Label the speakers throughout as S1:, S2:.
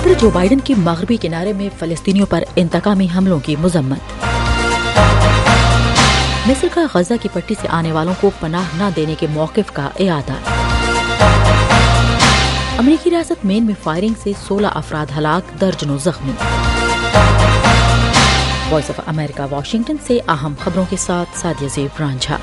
S1: صدر Joe Biden کی مغربی کنارے میں فلسطینیوں پر انتقامی حملوں کی مذمت۔ مصر کا غزہ کی پٹی سے آنے والوں کو پناہ نہ دینے کے موقف کا اعادہ۔ امریکی ریاست مین میں فائرنگ سے 16 افراد ہلاک، درجنوں زخمی۔ وائس آف امریکہ واشنگٹن سے اہم خبروں کے ساتھ سعدیہ زیب رانجھا۔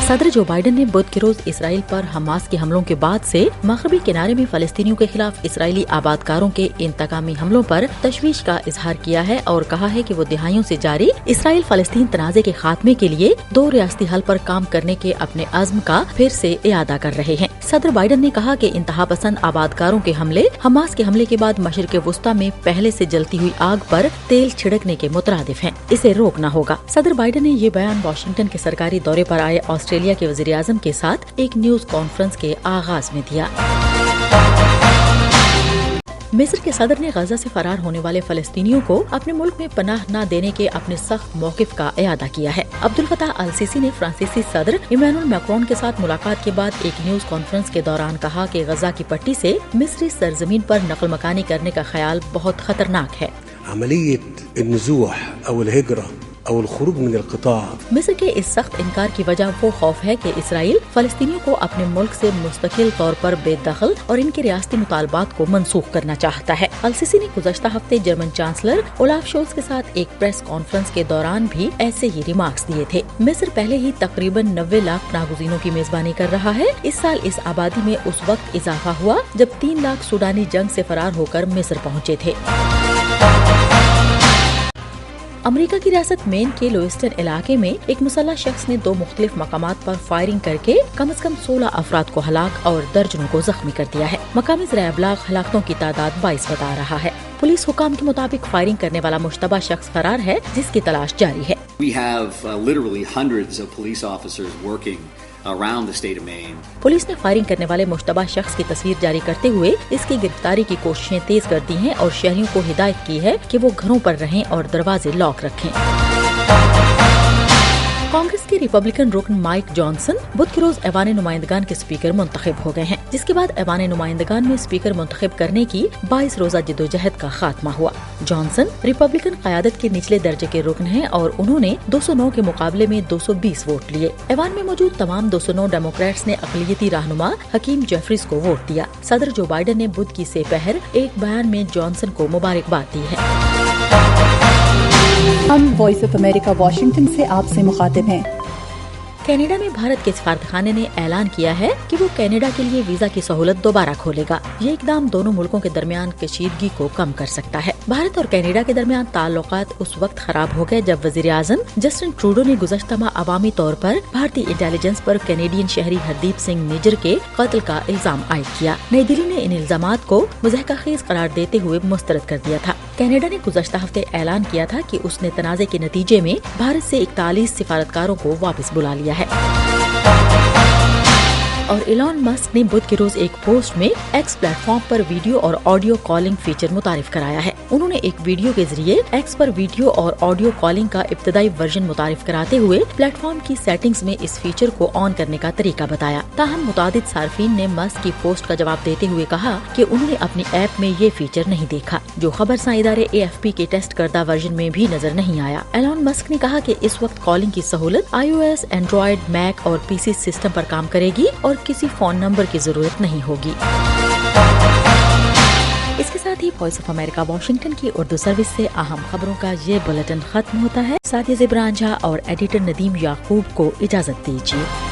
S1: صدر جو بائیڈن نے بدھ کے روز اسرائیل پر حماس کے حملوں کے بعد سے مغربی کنارے میں فلسطینیوں کے خلاف اسرائیلی آبادکاروں کے انتقامی حملوں پر تشویش کا اظہار کیا ہے اور کہا ہے کہ وہ دہائیوں سے جاری اسرائیل فلسطین تنازع کے خاتمے کے لیے 2 ریاستی حل پر کام کرنے کے اپنے عزم کا پھر سے اعادہ کر رہے ہیں۔ صدر بائیڈن نے کہا کہ انتہا پسند آبادکاروں کے حملے حماس کے حملے کے بعد مشرق وسطی میں پہلے سے جلتی ہوئی آگ پر تیل چھڑکنے کے مترادف ہیں، اسے روکنا ہوگا۔ صدر بائیڈن نے یہ بیان واشنگٹن کے سرکاری دورے پر آئے آسٹریلیا کے وزیر اعظم کے ساتھ ایک نیوز کانفرنس کے آغاز میں دیا۔ مصر کے صدر نے غزہ سے فرار ہونے والے فلسطینیوں کو اپنے ملک میں پناہ نہ دینے کے اپنے سخت موقف کا اعادہ کیا ہے۔ عبدالفتاح السیسی نے فرانسیسی صدر ایمانوئل میکرون کے ساتھ ملاقات کے بعد ایک نیوز کانفرنس کے دوران کہا کہ غزہ کی پٹی سے مصری سرزمین پر نقل مکانی کرنے کا خیال بہت خطرناک ہے۔
S2: عملیت النزوح او الہجرہ او الخروج من القطاع۔
S1: مصر کے اس سخت انکار کی وجہ وہ خوف ہے کہ اسرائیل فلسطینیوں کو اپنے ملک سے مستقل طور پر بے دخل اور ان کے ریاستی مطالبات کو منسوخ کرنا چاہتا ہے۔ السیسی نے گزشتہ ہفتے جرمن چانسلر اولاف شولز کے ساتھ ایک پریس کانفرنس کے دوران بھی ایسے ہی ریمارکس دیے تھے۔ مصر پہلے ہی تقریباً 90 لاکھ ناگزینوں کی میزبانی کر رہا ہے۔ اس سال اس آبادی میں اس وقت اضافہ ہوا جب 3 لاکھ سوڈانی جنگ سے فرار ہو کر مصر پہنچے تھے۔ امریکہ کی ریاست مین کے لوئسٹن علاقے میں ایک مسلح شخص نے 2 مختلف مقامات پر فائرنگ کر کے کم از کم 16 افراد کو ہلاک اور درجنوں کو زخمی کر دیا ہے۔ مقامی ذرائع ابلاغ ہلاکتوں کی تعداد 22 بتا رہا ہے۔ پولیس حکام کے مطابق فائرنگ کرنے والا مشتبہ شخص فرار ہے، جس کی تلاش جاری ہے۔
S3: We have literally hundreds of police officers working around the state of Maine.
S1: Police نے فائرنگ کرنے والے مشتبہ شخص کی تصویر جاری کرتے ہوئے اس کی گرفتاری کی کوششیں تیز کر دی ہیں اور شہریوں کو ہدایت کی ہے کہ وہ گھروں پر رہیں اور دروازے لاک رکھیں۔ کانگریس کے ریپبلکن رکن مائک جانسن بدھ کے روز ایوان نمائندگان کے اسپیکر منتخب ہو گئے ہیں، جس کے بعد ایوان نمائندگان میں اسپیکر منتخب کرنے کی 22 روزہ جدوجہد کا خاتمہ ہوا۔ جانسن ریپبلکن قیادت کے نچلے درجے کے رکن ہیں اور انہوں نے 209 کے مقابلے میں 220 ووٹ لیے۔ ایوان میں موجود تمام 209 ڈیموکریٹس نے اقلیتی رہنما حکیم جیفریز کو ووٹ دیا۔ صدر جو بائیڈن نے بدھ کی سے پہر ایک بیان میں جانسن کو مبارکباد دی ہے۔
S4: ہم وائس آف امریکہ واشنگٹن سے آپ سے مخاطب ہیں۔
S1: کینیڈا میں بھارت کے سفارتخانے نے اعلان کیا ہے کہ وہ کینیڈا کے لیے ویزا کی سہولت دوبارہ کھولے گا۔ یہ اقدام دونوں ملکوں کے درمیان کشیدگی کو کم کر سکتا ہے۔ بھارت اور کینیڈا کے درمیان تعلقات اس وقت خراب ہو گئے جب وزیر اعظم جسٹن ٹروڈو نے گزشتہ ماہ عوامی طور پر بھارتی انٹیلیجنس پر کینیڈین شہری ہردیپ سنگھ نجر کے قتل کا الزام عائد کیا۔ نئی دہلی نے ان الزامات کو مضحکہ خیز قرار دیتے ہوئے مسترد کر دیا تھا۔ کینیڈا نے گزشتہ ہفتے اعلان کیا تھا کہ اس نے تنازع کے نتیجے میں بھارت سے 41 سفارتکاروں کو واپس بلا لیا ہے۔ اور ایلان مسک نے بدھ کے روز ایک پوسٹ میں ایکس پلیٹ فارم پر ویڈیو اور آڈیو کالنگ فیچر متعارف کرایا ہے۔ انہوں نے ایک ویڈیو کے ذریعے ایکس پر ویڈیو اور آڈیو کالنگ کا ابتدائی ورژن متعارف کراتے ہوئے پلیٹ فارم کی سیٹنگز میں اس فیچر کو آن کرنے کا طریقہ بتایا۔ تاہم متعدد صارفین نے مسک کی پوسٹ کا جواب دیتے ہوئے کہا کہ انہوں نے اپنی ایپ میں یہ فیچر نہیں دیکھا، جو خبرساں ادارے AFP کے ٹیسٹ کردہ ورژن میں بھی نظر نہیں آیا۔ ایلان مسک نے کہا کہ اس وقت کالنگ کی سہولت iOS، اینڈرائیڈ، میک اور PC سسٹم پر کام کرے گی اور کسی فون نمبر کی ضرورت نہیں ہوگی۔ اس کے ساتھ ہی وائس آف امریکہ واشنگٹن کی اردو سروس سے اہم خبروں کا یہ بلیٹن ختم ہوتا ہے۔ سعدیہ زیب رانجھا اور ایڈیٹر ندیم یعقوب کو اجازت دیجیے۔